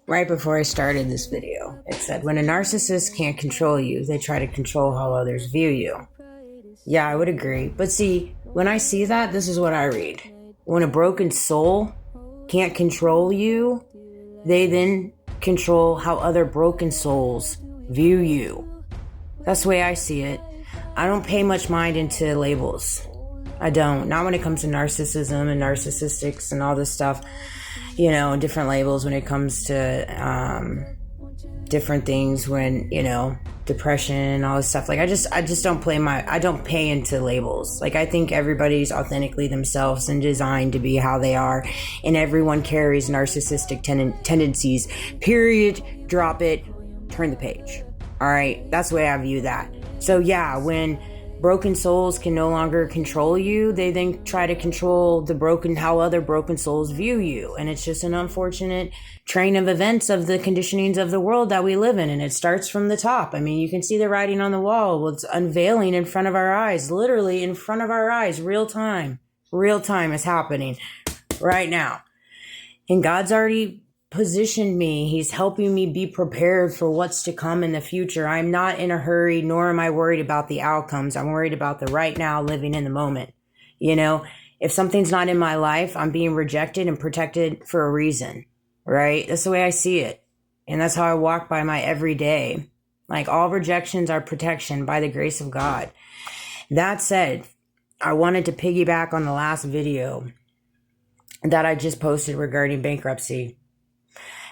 Right before I started this video, it said, when a narcissist can't control you, they try to control how others view you. Yeah, I would agree. But see, when I see that, this is what I read. When a broken soul can't control you, they then control how other broken souls view you. That's the way I see it. I don't pay much mind into labels. I don't. Not when it comes to narcissism and narcissistics and all this stuff. You know, different labels when it comes to different things when, depression and all this stuff. Like, I just don't I don't pay into labels. Like, I think everybody's authentically themselves and designed to be how they are. And everyone carries narcissistic tendencies. Period. Drop it. Turn the page. All right. That's the way I view that. So yeah, when broken souls can no longer control you, they then try to control how other broken souls view you. And it's just an unfortunate train of events of the conditionings of the world that we live in. And it starts from the top. I mean, you can see the writing on the wall. It's unveiling in front of our eyes, literally in front of our eyes, real time is happening right now. And God's already positioned me. He's helping me be prepared for what's to come in the future. I'm not in a hurry, nor am I worried about the outcomes. I'm worried about the right now, living in the moment. If something's not in my life, I'm being rejected and protected for a reason, right? That's the way I see it. And that's how I walk by my everyday. Like, all rejections are protection by the grace of God. That said, I wanted to piggyback on the last video that I just posted regarding bankruptcy,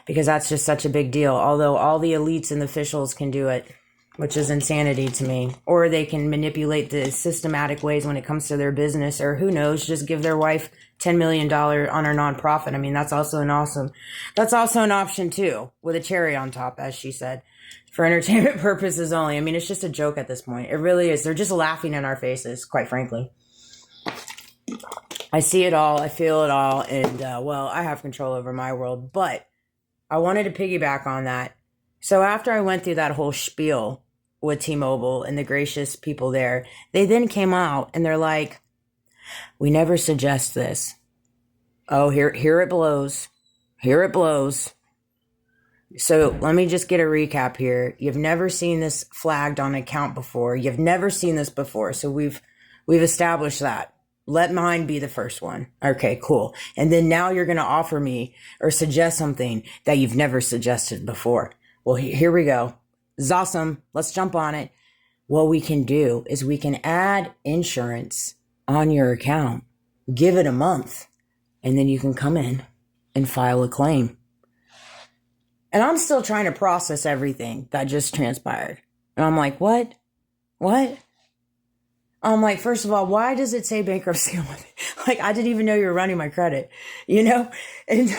because that's just such a big deal. Although all the elites and the officials can do it, which is insanity to me. Or they can manipulate the systematic ways when it comes to their business, or who knows, just give their wife $10 million on her nonprofit. I mean, that's also an option too, with a cherry on top, as she said, for entertainment purposes only. I mean, it's just a joke at this point. It really is. They're just laughing in our faces, quite frankly. I see it all. I feel it all. And, I have control over my world, but I wanted to piggyback on that. So after I went through that whole spiel with T-Mobile and the gracious people there, they then came out and they're like, we never suggest this. Oh, here it blows. Here it blows. So let me just get a recap here. You've never seen this flagged on an account before. You've never seen this before. So we've established that. Let mine be the first one. Okay, cool. And then now you're going to offer me or suggest something that you've never suggested before. Well, here we go. It's awesome. Let's jump on it. What we can do is we can add insurance on your account, give it a month, and then you can come in and file a claim. And I'm still trying to process everything that just transpired. And I'm like, what? I'm like, first of all, why does it say bankruptcy on it? Like, I didn't even know you were running my credit, And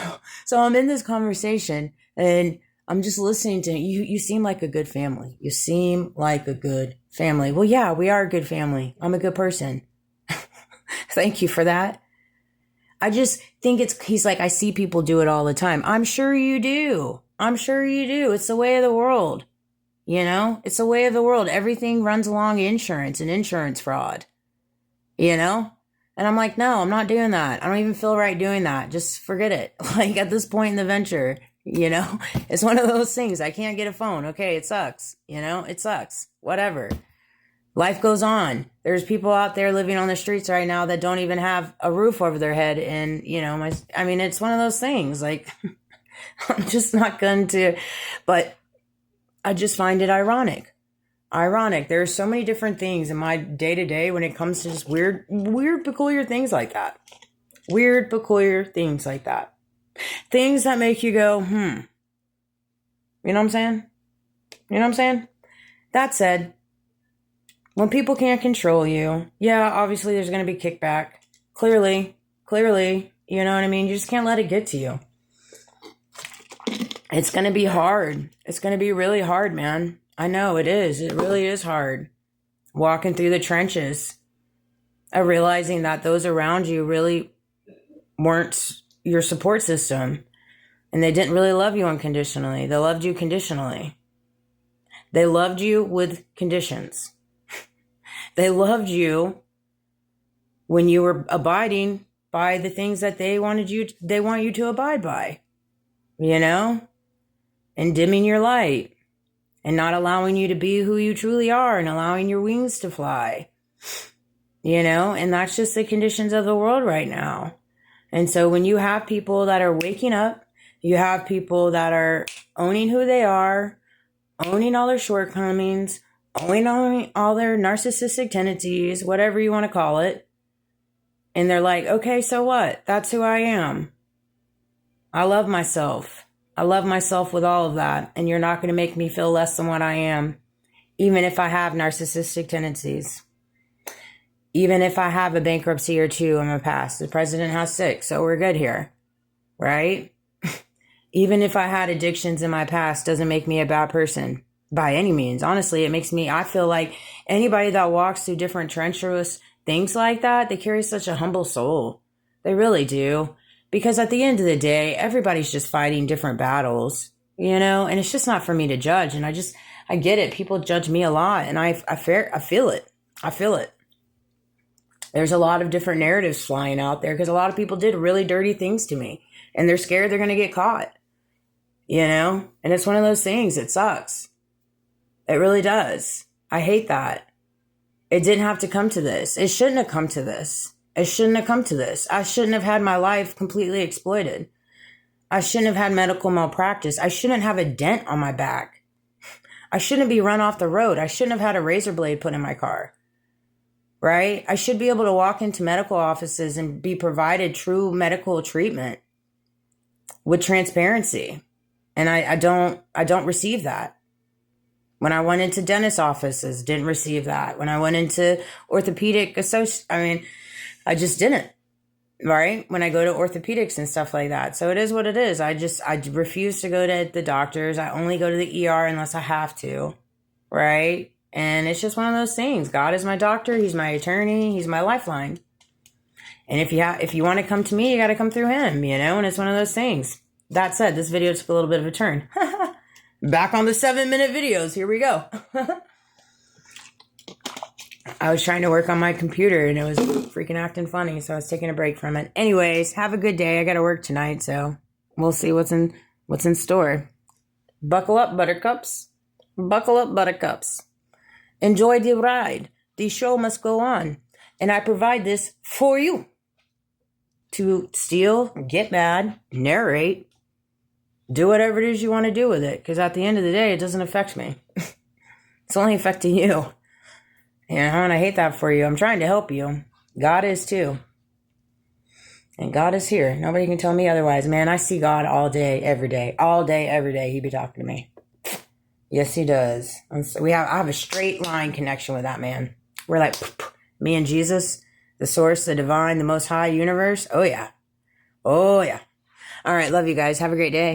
so I'm in this conversation and I'm just listening to you. You seem like a good family. You seem like a good family. Well, yeah, we are a good family. I'm a good person. Thank you for that. I just think he's like, I see people do it all the time. I'm sure you do. It's the way of the world. It's the way of the world. Everything runs along insurance and insurance fraud, And I'm like, no, I'm not doing that. I don't even feel right doing that. Just forget it. Like, at this point in the venture, it's one of those things. I can't get a phone. Okay, it sucks. It sucks. Whatever. Life goes on. There's people out there living on the streets right now that don't even have a roof over their head. And, it's one of those things. Like, I'm just not going to, but I just find it ironic. There are so many different things in my day-to-day when it comes to just weird, peculiar things like that. Things that make you go, You know what I'm saying? That said, when people can't control you, yeah, obviously there's going to be kickback. Clearly, you know what I mean? You just can't let it get to you. It's going to be hard. It's going to be really hard, man. I know it is. It really is hard. Walking through the trenches of realizing that those around you really weren't your support system. And they didn't really love you unconditionally. They loved you conditionally. They loved you with conditions. They loved you when you were abiding by the things that they want you to abide by. and dimming your light and not allowing you to be who you truly are and allowing your wings to fly. And that's just the conditions of the world right now. And so when you have people that are waking up, you have people that are owning who they are, owning all their shortcomings, owning all their narcissistic tendencies, whatever you want to call it. And they're like, okay, so what? That's who I am. I love myself. I love myself with all of that. And you're not going to make me feel less than what I am, even if I have narcissistic tendencies. Even if I have a bankruptcy or two in my past. The president has 6, so we're good here. Right? Even if I had addictions in my past doesn't make me a bad person by any means. Honestly, I feel like anybody that walks through different treacherous things like that, they carry such a humble soul. They really do. Because at the end of the day, everybody's just fighting different battles, and it's just not for me to judge. And I get it. People judge me a lot, and I feel it. I feel it. There's a lot of different narratives flying out there because a lot of people did really dirty things to me, and they're scared they're going to get caught, and it's one of those things. It sucks. It really does. I hate that. It didn't have to come to this. It shouldn't have come to this. It shouldn't have come to this. I shouldn't have had my life completely exploited. I shouldn't have had medical malpractice. I shouldn't have a dent on my back. I shouldn't be run off the road. I shouldn't have had a razor blade put in my car. Right? I should be able to walk into medical offices and be provided true medical treatment with transparency. And I don't receive that. When I went into dentist offices, didn't receive that. When I went into orthopedic I just didn't. Right? When I go to orthopedics and stuff like that. So it is what it is. I refuse to go to the doctors. I only go to the ER unless I have to. Right? And it's just one of those things. God is my doctor. He's my attorney. He's my lifeline. And if you want to come to me, you got to come through him, and it's one of those things. That said, this video took a little bit of a turn. Back on the 7-minute videos. Here we go. I was trying to work on my computer and it was freaking acting funny. So I was taking a break from it. Anyways, have a good day. I got to work tonight. So we'll see what's in store. Buckle up, buttercups. Buckle up, buttercups. Enjoy the ride. The show must go on. And I provide this for you. To steal, get mad, narrate, do whatever it is you want to do with it. Because at the end of the day, it doesn't affect me. It's only affecting you. And I hate that for you. I'm trying to help you. God is too. And God is here. Nobody can tell me otherwise. Man, I see God all day, every day. All day, every day. He be talking to me. Yes, he does. And so I have a straight line connection with that man. We're like, me and Jesus, the source, the divine, the most high universe. Oh, yeah. Oh, yeah. All right. Love you guys. Have a great day.